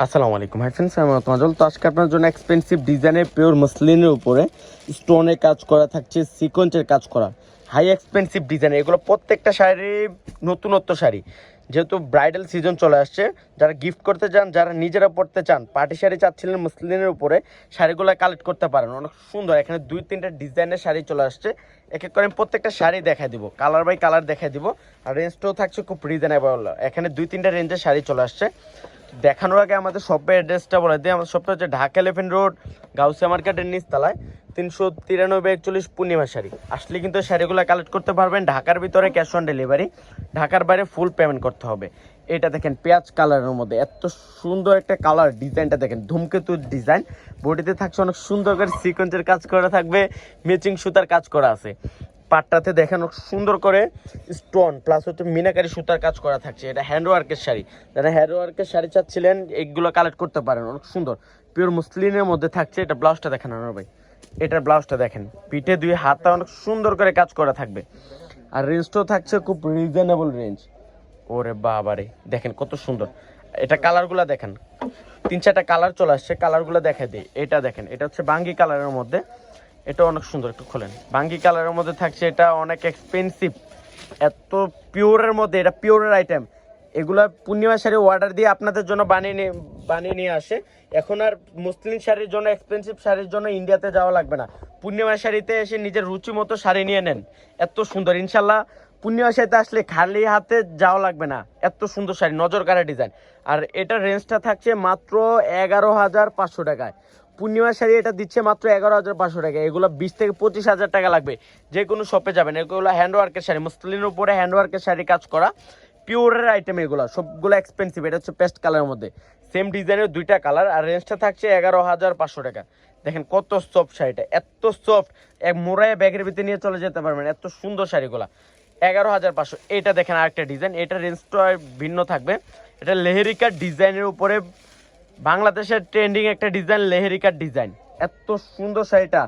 আসসালামু আলাইকুম hi friends, আমি তোমাজল। তো আজকে আপনার জন্য এক্সপেন্সিভ ডিজাইনের পিওর মসলিনের উপরে স্টোনের কাজ করা থাকছে, সিকোয়েন্সের কাজ করা, হাই এক্সপেন্সিভ ডিজাইন। এগুলো প্রত্যেকটা শাড়ি নতুনত্ব শাড়ি, যেহেতু ব্রাইডাল সিজন চলে আসছে। যারা গিফট করতে চান, যারা নিজেরা পড়তে চান, পার্টি শাড়ি চাচ্ছিলেন মসলিনের উপরে, শাড়িগুলো কালেক্ট করতে পারেন। অনেক সুন্দর, এখানে 2-3টা ডিজাইনের শাড়ি চলে আসছে। এক এক করে আমি প্রত্যেকটা শাড়ি দেখাই দিব, কালার বাই কালার দেখাই দিব। আর রেঞ্জটাও থাকছে খুব রিজনেবল। এখানে 2-3টা রেঞ্জের শাড়ি চলে আসছে। দেখানোর আগে আমাদের শপের অ্যাড্রেসটা বলে দিই। আমাদের শপটা হচ্ছে ঢাকা এলিফ্যান্ট রোড, গাউসিয়া মার্কেটের নিচতলায়, 393-41 পূর্ণিমা শাড়ি। আসলে কিন্তু শাড়িগুলো কালেক্ট করতে পারবেন। ঢাকার ভিতরে ক্যাশ অন ডেলিভারি, ঢাকার বাইরে ফুল পেমেন্ট করতে হবে। এটা দেখেন পেঁয়াজ কালারের মধ্যে এত সুন্দর একটা কালার, ডিজাইনটা দেখেন ধূমকেতু ডিজাইন। বডিতে থাকছে অনেক সুন্দর করে সিকোয়েন্সের কাজ করা থাকবে, ম্যাচিং সুতার কাজ করা আছে। পাটটাতে দেখেন সুন্দর করে স্টোন প্লাস হচ্ছে মিনাকারি সুতার কাজ করা থাকছে। এটা হ্যান্ডওয়ার্কের শাড়ি, যারা হ্যান্ডওয়ার্কের শাড়ি চাচ্ছিলেন এইগুলো কালেক্ট করতে পারেন। অনেক সুন্দর পিওর মুসলিনের মধ্যে থাকছে। এটা ব্লাউজটা দেখেন আনোয়ার ভাই, এটার ব্লাউজটা দেখেন, পিঠে 2 হাতটা অনেক সুন্দর করে কাজ করা থাকবে। আর রেঞ্জটাও থাকছে খুব রিজনেবল রেঞ্জ। ওরে বাবারে দেখেন কত সুন্দর। এটা কালারগুলো দেখেন, 3-4টা কালার চলে আসছে, কালারগুলো দেখাই দিই। এটা দেখেন, এটা হচ্ছে বাঙ্গি কালারের মধ্যে, এটা অনেক সুন্দর। একটু খোলেন, বাঙ্গি কালারের মধ্যে থাকছে। এটা অনেক এক্সপেন্সিভ, এত পিওরের মধ্যে, এটা পিওরের আইটেম। এগুলা পূর্ণিমা শাড়ি অর্ডার দিয়ে আপনাদের জন্য বানিয়ে নিয়ে আসে। এখন আর মুসলিম শাড়ির জন্য, এক্সপেন্সিভ শাড়ির জন্য ইন্ডিয়াতে যাওয়া লাগবে না। পূর্ণিমা শাড়িতে এসে নিজের রুচি মতো শাড়ি নিয়ে নেন। এত সুন্দর, ইনশাল্লাহ পূর্ণিমা শাড়িতে আসলে খালি হাতে যাওয়া লাগবে না। এত সুন্দর শাড়ি, নজর কাড়া ডিজাইন। আর এটার রেঞ্জটা থাকছে মাত্র 11,500 টাকায়। পূর্ণিমা শাড়ি এটা দিচ্ছে মাত্র 11,500 টাকা। এগুলো 20,000 থেকে 25,000 টাকা লাগবে। যে কোনো শপে যাবেন, এগুলো হ্যান্ডওয়ার্কের শাড়ি, মুসলিনের উপরে হ্যান্ডওয়ার্কের শাড়ি কাজ করা, পিওরের আইটেম। এগুলো সবগুলো এক্সপেন্সিভ। এটা হচ্ছে পেস্ট কালারের মধ্যে, সেম ডিজাইনের 2টা কালার। আর রেঞ্জটা থাকছে 11,500 টাকা। দেখেন কত সফট শাড়িটা, এত সফট, এক মোড়ায় ব্যাগের ভিতরে নিয়ে চলে যেতে পারবেন। এত সুন্দর শাড়িগুলো 11,500। এটা দেখেন আরেকটা ডিজাইন, এটা রেঞ্জটা ভিন্ন থাকবে। এটা লেহেরিকা ডিজাইনের উপরে বাংলাদেশের ট্রেন্ডিং একটা ডিজাইন, লেহেরিকার ডিজাইন। এত সুন্দর শাড়িটা,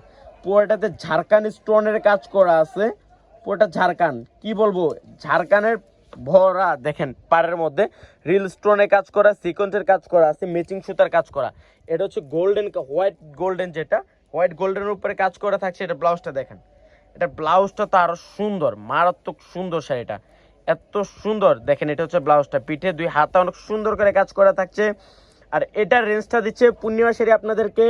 পুরোটাতে ঝাড়খান স্টোনের কাজ করা আছে। পুরোটা ঝাড়খান, কি বলবো, ঝাড়খানের ভরা। দেখেন পাড়ের মধ্যে রিল স্টোনের কাজ করা, সিকোয়েন্সের কাজ করা আছে, ম্যাচিং সুতার কাজ করা। এটা হচ্ছে গোল্ডেন, হোয়াইট গোল্ডেন, যেটা হোয়াইট গোল্ডেনের উপরে কাজ করা থাকছে। এটা ব্লাউজটা দেখেন, এটা ব্লাউজটা তো আরো সুন্দর, মারাত্মক সুন্দর শাড়িটা, এত সুন্দর। দেখেন এটা হচ্ছে ব্লাউজটা, পিঠে 2 হাতা অনেক সুন্দর করে কাজ করা থাকছে। আর এটার রেঞ্জটা দিচ্ছে পূর্ণিমা শাড়ি আপনাদেরকে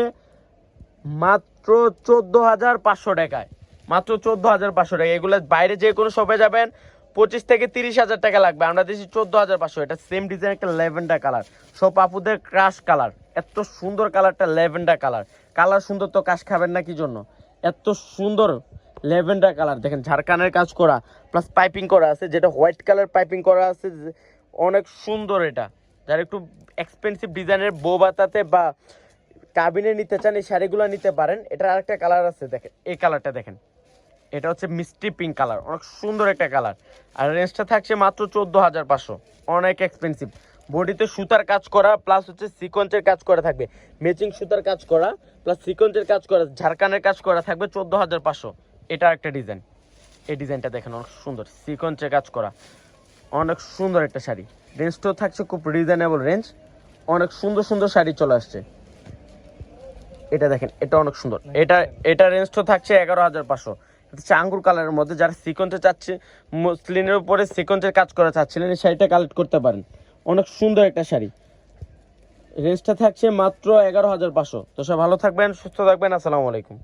মাত্র 14,500 টাকায়। মাত্র 14,500 টাকা। এগুলো বাইরে যে কোনো শপে যাবেন 25,000 থেকে 30,000 টাকা লাগবে, আমরা দিচ্ছি 14,500। এটা সেম ডিজাইন, একটা ল্যাভেন্ডার কালার, সব আপুদের ক্রাশ কালার। এত সুন্দর কালারটা, ল্যাভেন্ডার কালার। কালার সুন্দর তো কাশ খাবেন না কি জন্য? এত সুন্দর ল্যাভেন্ডার কালার দেখেন, ঝাড়খানের কাজ করা প্লাস পাইপিং করা আছে, যেটা হোয়াইট কালার পাইপিং করা আছে। অনেক সুন্দর এটা। যারা একটু এক্সপেন্সিভ ডিজাইনের বউ বাতাতে বা কাবিনে নিতে চান, এই শাড়িগুলো নিতে পারেন। এটার আরেকটা কালার আছে, দেখেন এই কালারটা দেখেন, এটা হচ্ছে মিষ্টি পিঙ্ক কালার, অনেক সুন্দর একটা কালার। আর রেঞ্জটা থাকছে মাত্র 14,500। অনেক এক্সপেন্সিভ। বডিতে সুতার কাজ করা প্লাস হচ্ছে সিকোয়েন্সের কাজ করা থাকবে, ম্যাচিং সুতার কাজ করা প্লাস সিকোয়েন্সের কাজ করা, ঝাড়খানের কাজ করা থাকবে 14,500। এটা একটা ডিজাইন, এই ডিজাইনটা দেখেন অনেক সুন্দর, সিকোয়েন্সের কাজ করা, অনেক সুন্দর একটা শাড়ি। রেঞ্জটাও থাকছে খুব রিজনেবল রেঞ্জ। অনেক সুন্দর সুন্দর শাড়ি চলে আসছে। এটা দেখেন, এটা অনেক সুন্দর। এটা রেঞ্জটা থাকছে 11,500। এটা হচ্ছে আঙ্গুর কালারের মধ্যে, যারা সিকোয়েন্সে চাচ্ছে, মসলিনের উপরে সিকোয়েন্সের কাজ করা চাচ্ছিলেন, এই শাড়িটা কালেক্ট করতে পারেন। অনেক সুন্দর একটা শাড়ি। রেঞ্জটা থাকছে মাত্র 11,500। তো সব ভালো থাকবেন, সুস্থ থাকবেন। আসসালামু আলাইকুম।